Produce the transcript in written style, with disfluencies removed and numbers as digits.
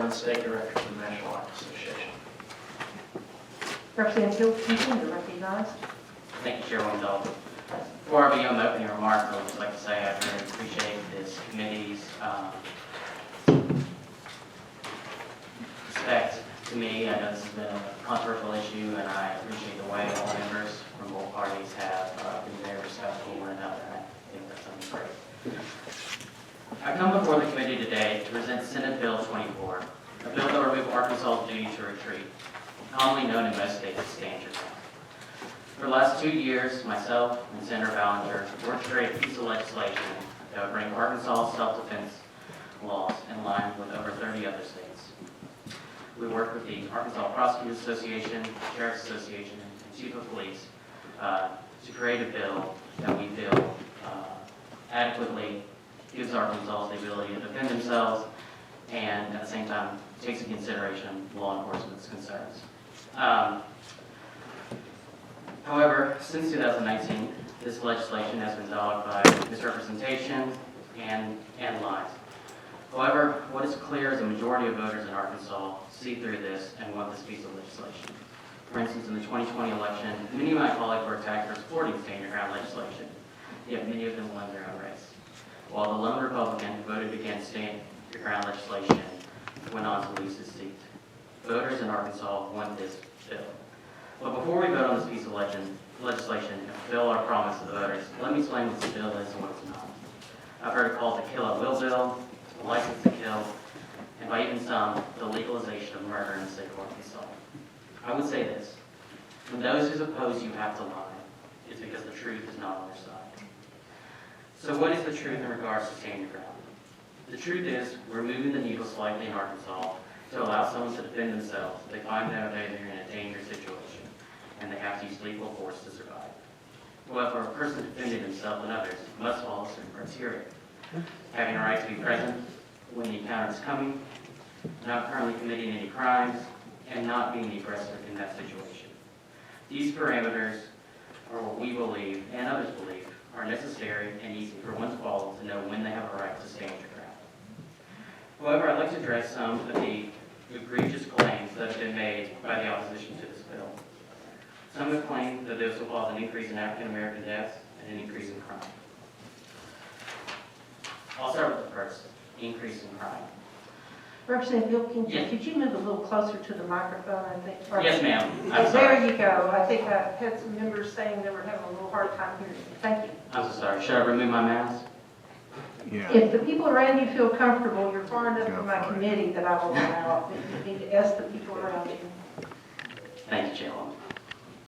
and State Director for the National Art Association. Representative Hill, continue recognized. Thank you, Chairwoman Dalton. Before I begin my opening remarks, I would just like to say I really appreciate this committee's respect to me. I know this has been a controversial issue, and I appreciate the way all members from both parties have been very respectful of one another. I think that's something great. I come before the committee today to present Senate Bill 24, a bill that will remove Arkansas' duty to retreat, commonly known in most states as stand your ground. For the last 2 years, myself and Senator Ballinger worked to create a piece of legislation that would bring Arkansas self-defense laws in line with over 30 other states. We worked with the Arkansas Prosecutors Association, Sheriff's Association, and Chief of Police to create a bill that we feel adequately gives Arkansans the ability to defend themselves and at the same time takes into consideration law enforcement's concerns. However, since 2019, this legislation has been dogged by misrepresentation and lies. However, what is clear is a majority of voters in Arkansas see through this and want this piece of legislation. For instance, in the 2020 election, many of my colleagues were attacked for supporting stand your ground legislation, yet many of them won their own race. While the lone Republican who voted against stand your ground legislation went on to lose his seat. Voters in Arkansas want this bill. But before we vote on this piece of legislation and fulfill our promise to the voters, let me explain what this bill is and what it's not. I've heard it called the Kill at Will bill, the License to Kill, and by even some, the legalization of murder in the state of Arkansas. I would say this: when those who oppose you have to lie, it's because the truth is not on their side. So what is the truth in regards to stand your ground? The truth is, we're moving the needle slightly in Arkansas to allow someone to defend themselves if they find out they're in a dangerous situation and they have to use lethal force to survive. However, a person defending himself and others must follow certain criteria. Having a right to be present when the encounter is coming, not currently committing any crimes, and not being the aggressor in that situation. These parameters are what we believe, and others believe, are necessary and easy for one to follow to know when they have a right to stand your ground. However, I'd like to address some of the egregious claims that have been made by the opposition to this bill. Some have claimed that this will cause an increase in African American deaths and an increase in crime. I'll start with the first, increase in crime. Representative Hill, Yes. could you move a little closer to the microphone, I think? Yes, ma'am. I'm sorry. There you go. I think I've had some members saying they were having a little hard time hearing you. Thank you. I'm so sorry. Should I remove my mask? Yeah. If the people around you feel comfortable, you're far enough Go from my for it. committee that I will allow, but you need to ask the people around you. Thank you, Chairwoman.